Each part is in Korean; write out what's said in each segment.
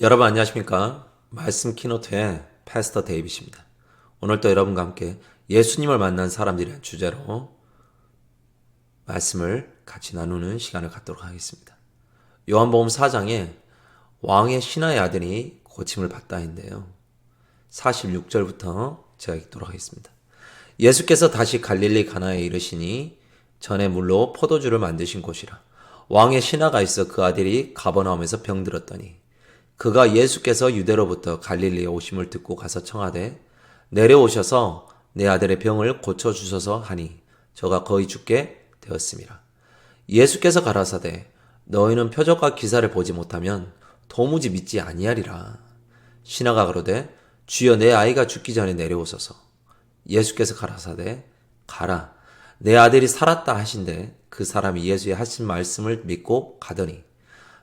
여러분 안녕하십니까? 말씀 키노트의 패스터 데이빗입니다. 오늘 또 여러분과 함께 예수님을 만난 사람들이라는 주제로 말씀을 같이 나누는 시간을 갖도록 하겠습니다. 요한복음 4장에 왕의 신하의 아들이 고침을 받다인데요. 46절부터 제가 읽도록 하겠습니다. 예수께서 다시 갈릴리 가나에 이르시니 전에 물로 포도주를 만드신 곳이라. 왕의 신하가 있어 그 아들이 가버나움에서 병들었더니 그가 예수께서 유대로부터 갈릴리에 오심을 듣고 가서 청하되 내려오셔서 내 아들의 병을 고쳐주소서 하니 저가 거의 죽게 되었습니다. 예수께서 가라사대 너희는 표적과 기사를 보지 못하면 도무지 믿지 아니하리라. 신하가 가로되 주여 내 아이가 죽기 전에 내려오소서. 예수께서 가라사대 가라 내 아들이 살았다 하신대 그 사람이 예수의 하신 말씀을 믿고 가더니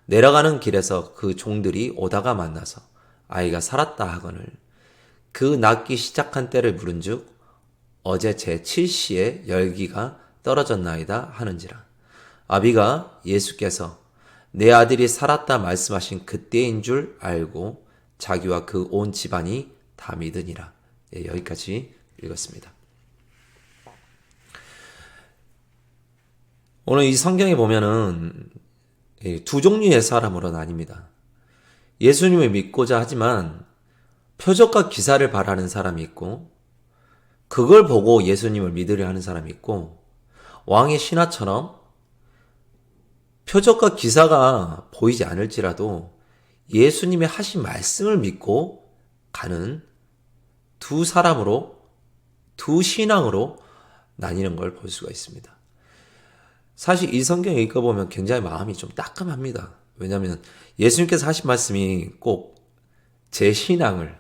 내려가는 길에서 그 종들이 오다가 만나서 아이가 살았다 하거늘 그 낫기 시작한 때를 물은즉 어제 제7시에 열기가 떨어졌나이다 하는지라. 아비가 예수께서 내 아들이 살았다 말씀하신 그때인 줄 알고 자기와 그 온 집안이 다 믿으니라. 여기까지 읽었습니다. 오늘 이 성경에 보면은 두 종류의 사람으로 나뉩니다. 예수님을 믿고자 하지만 표적과 기사를 바라는 사람이 있고 그걸 보고 예수님을 믿으려 하는 사람이 있고 왕의 신하처럼 표적과 기사가 보이지 않을지라도 예수님의 하신 말씀을 믿고 가는 두 사람으로 두 신앙으로 나뉘는 걸 볼 수가 있습니다. 사실 이 성경 읽어보면 굉장히 마음이 좀 따끔합니다. 왜냐하면 예수님께서 하신 말씀이 꼭 제 신앙을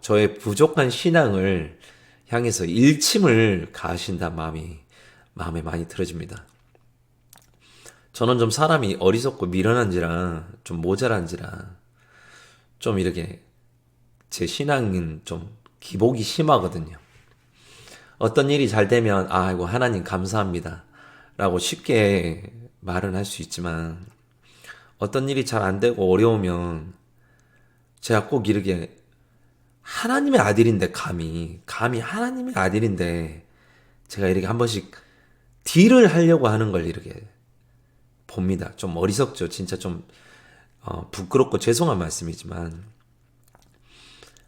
저의 부족한 신앙을 향해서 일침을 가하신다는 마음에 많이 들어집니다. 저는 좀 사람이 어리석고 미련한지라 좀 모자란지라 좀 이렇게 제 신앙은 좀 기복이 심하거든요. 어떤 일이 잘 되면 아이고 하나님 감사합니다 라고 쉽게 말은 할 수 있지만 어떤 일이 잘 안 되고 어려우면 제가 꼭 이렇게 하나님의 아들인데 감히 하나님의 아들인데 제가 이렇게 한 번씩 딜을 하려고 하는 걸 이렇게 봅니다. 좀 어리석죠. 진짜 좀 부끄럽고 죄송한 말씀이지만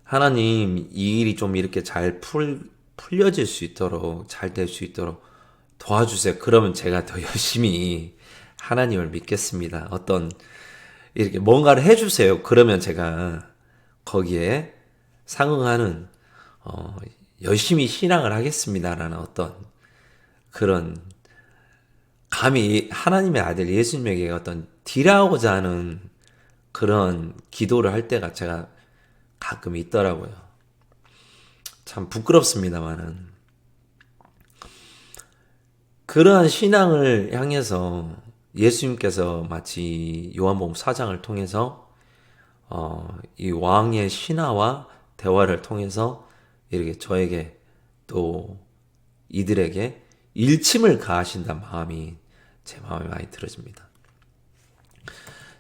하나님 이 일이 좀 이렇게 잘 풀려질 수 있도록 잘 될 수 있도록 도와주세요. 그러면 제가 더 열심히 하나님을 믿겠습니다. 이렇게 뭔가를 해주세요. 그러면 제가 거기에 상응하는, 열심히 신앙을 하겠습니다라는 어떤 그런, 감히 하나님의 아들 예수님에게 어떤 딜하고자 하는 그런 기도를 할 때가 제가 가끔 있더라고요. 참 부끄럽습니다만은. 그러한 신앙을 향해서 예수님께서 마치 요한복음 4장을 통해서 이 왕의 신하와 대화를 통해서 이렇게 저에게 또 이들에게 일침을 가하신다는 마음이 제 마음에 많이 들어집니다.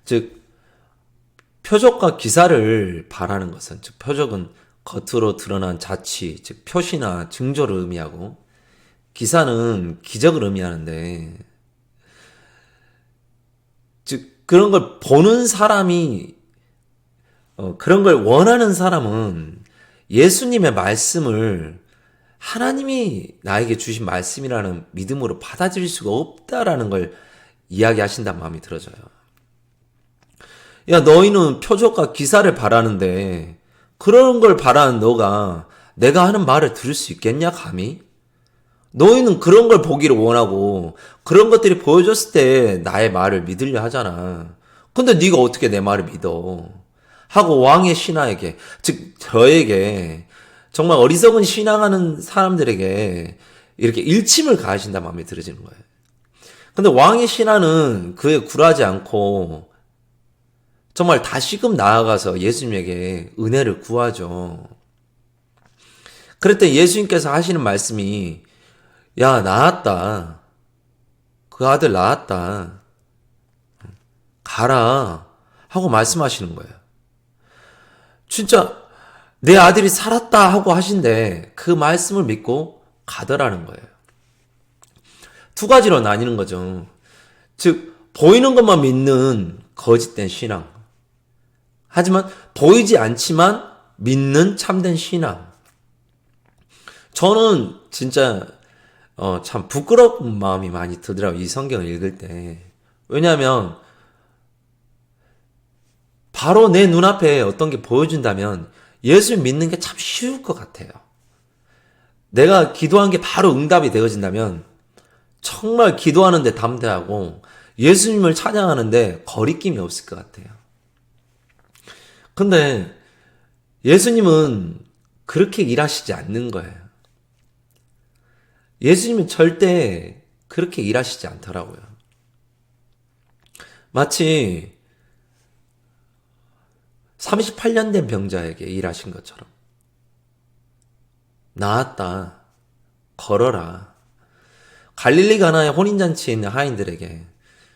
즉 표적과 기사를 바라는 것은 즉 표적은 겉으로 드러난 자치 즉 표시나 증조를 의미하고 기사는 기적을 의미하는데 즉 그런 걸 보는 사람이 그런 걸 원하는 사람은 예수님의 말씀을 하나님이 나에게 주신 말씀이라는 믿음으로 받아들일 수가 없다라는 걸 이야기하신다는 마음이 들어져요. 야, 너희는 표적과 기사를 바라는데 그런 걸 바라는 너가 내가 하는 말을 들을 수 있겠냐 감히? 너희는 그런 걸 보기를 원하고 그런 것들이 보여줬을 때 나의 말을 믿으려 하잖아. 근데 네가 어떻게 내 말을 믿어? 하고 왕의 신하에게 즉 저에게 정말 어리석은 신앙하는 사람들에게 이렇게 일침을 가하신다 마음에 들어지는 거예요. 근데 왕의 신하는 그에 굴하지 않고 정말 다시금 나아가서 예수님에게 은혜를 구하죠. 그랬더니 예수님께서 하시는 말씀이 야, 나았다. 그 아들 나았다. 가라. 하고 말씀하시는 거예요. 진짜 내 아들이 살았다 하고 하신데 그 말씀을 믿고 가더라는 거예요. 두 가지로 나뉘는 거죠. 즉, 보이는 것만 믿는 거짓된 신앙. 하지만 보이지 않지만 믿는 참된 신앙. 저는 진짜 참 부끄러운 마음이 많이 들더라고요. 이 성경을 읽을 때. 왜냐하면 바로 내 눈앞에 어떤 게 보여준다면 예수 믿는 게 참 쉬울 것 같아요. 내가 기도한 게 바로 응답이 되어진다면 정말 기도하는데 담대하고 예수님을 찬양하는데 거리낌이 없을 것 같아요. 근데 예수님은 그렇게 일하시지 않는 거예요. 예수님은 절대 그렇게 일하시지 않더라고요. 마치 38년 된 병자에게 일하신 것처럼. 나았다. 걸어라. 갈릴리 가나의 혼인잔치에 있는 하인들에게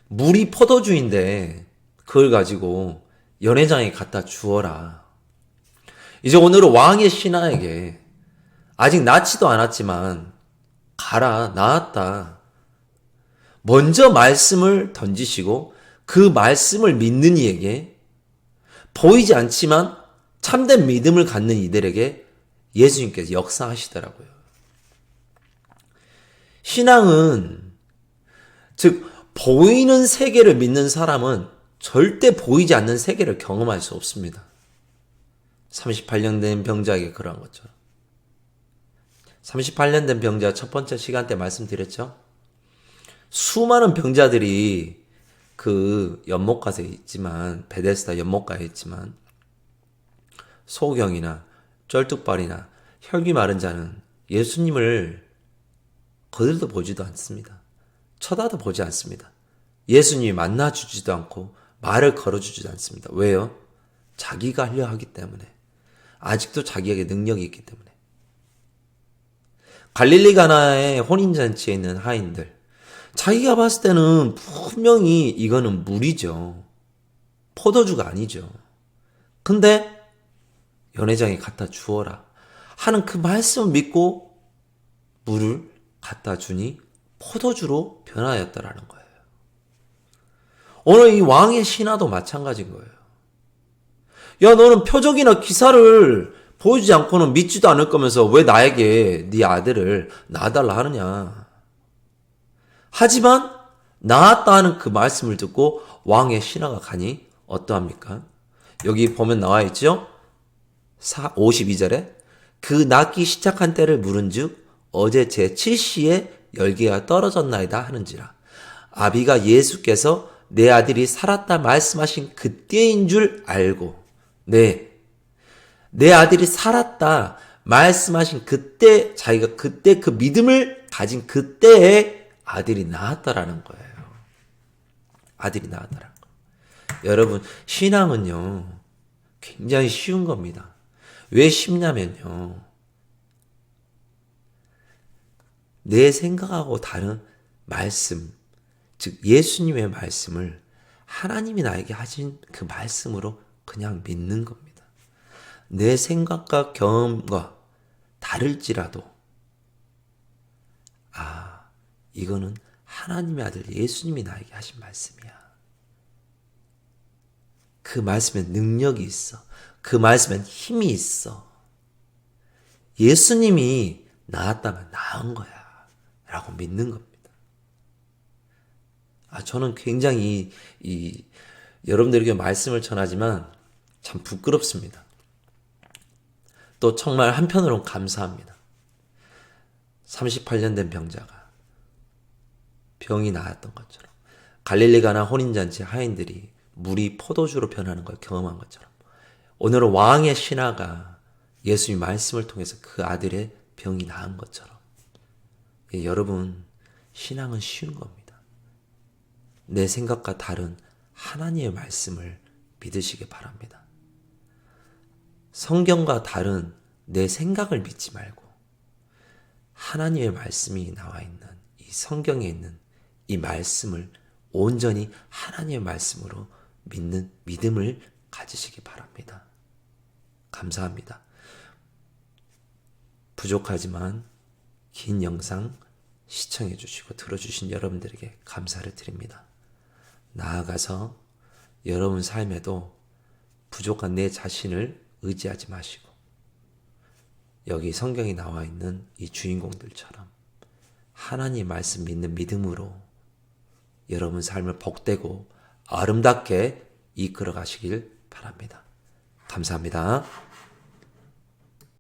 물이 포도주인데 그걸 가지고 연회장에 갖다 주어라. 이제 오늘은 왕의 신하에게 아직 낳지도 않았지만 가라, 나았다. 먼저 말씀을 던지시고 그 말씀을 믿는 이에게 보이지 않지만 참된 믿음을 갖는 이들에게 예수님께서 역사하시더라고요. 신앙은, 즉 보이는 세계를 믿는 사람은 절대 보이지 않는 세계를 경험할 수 없습니다. 38년 된 병자에게 그러한 것처럼. 38년 된 병자 첫 번째 시간 때 말씀드렸죠. 수많은 병자들이 그 연못가에 있지만, 베데스다 연못가에 있지만 소경이나 쩔뚝발이나 혈기 마른 자는 예수님을 거들도 보지도 않습니다. 쳐다도 보지 않습니다. 예수님이 만나주지도 않고 말을 걸어주지도 않습니다. 왜요? 자기가 하려 하기 때문에. 아직도 자기에게 능력이 있기 때문에. 갈릴리 가나의 혼인잔치에 있는 하인들, 자기가 봤을 때는 분명히 이거는 물이죠. 포도주가 아니죠. 근데 연회장에 갖다 주어라 하는 그 말씀을 믿고 물을 갖다 주니 포도주로 변하였다라는 거예요. 오늘 이 왕의 신하도 마찬가지인 거예요. 야, 너는 표적이나 기사를 보여주지 않고는 믿지도 않을 거면서 왜 나에게 네 아들을 낳아달라 하느냐. 하지만 낳았다 하는 그 말씀을 듣고 왕의 신하가 가니 어떠합니까? 여기 보면 나와 있죠? 52절에 그 낳기 시작한 때를 물은즉 어제 제7시에 열기가 떨어졌나이다 하는지라. 아비가 예수께서 내 아들이 살았다 말씀하신 그때인 줄 알고, 내 아들이 살았다 말씀하신 그때, 자기가 그때 그 믿음을 가진 그때에 아들이 낳았다라는 거예요. 아들이 낳았다라는 거예요. 여러분, 신앙은요 굉장히 쉬운 겁니다. 왜 쉽냐면요, 내 생각하고 다른 말씀, 즉 예수님의 말씀을 하나님이 나에게 하신 그 말씀으로 그냥 믿는 겁니다. 내 생각과 경험과 다를지라도 이거는 하나님의 아들 예수님이 나에게 하신 말씀이야. 그 말씀엔 능력이 있어. 그 말씀엔 힘이 있어. 예수님이 나았다면 나은 거야 라고 믿는 겁니다. 저는 굉장히 여러분들에게 말씀을 전하지만 참 부끄럽습니다. 또 정말 한편으로는 감사합니다. 38년 된 병자가 병이 나았던 것처럼, 갈릴리 가나 혼인잔치 하인들이 물이 포도주로 변하는 걸 경험한 것처럼, 오늘은 왕의 신하가 예수님의 말씀을 통해서 그 아들의 병이 나은 것처럼, 여러분, 신앙은 쉬운 겁니다. 내 생각과 다른 하나님의 말씀을 믿으시기 바랍니다. 성경과 다른 내 생각을 믿지 말고 하나님의 말씀이 나와 있는 이 성경에 있는 이 말씀을 온전히 하나님의 말씀으로 믿는 믿음을 가지시기 바랍니다. 감사합니다. 부족하지만 긴 영상 시청해 주시고 들어주신 여러분들에게 감사를 드립니다. 나아가서 여러분 삶에도 부족한 내 자신을 의지하지 마시고 여기 성경에 나와 있는 이 주인공들처럼 하나님 말씀 믿는 믿음으로 여러분 삶을 복되고 아름답게 이끌어 가시길 바랍니다. 감사합니다.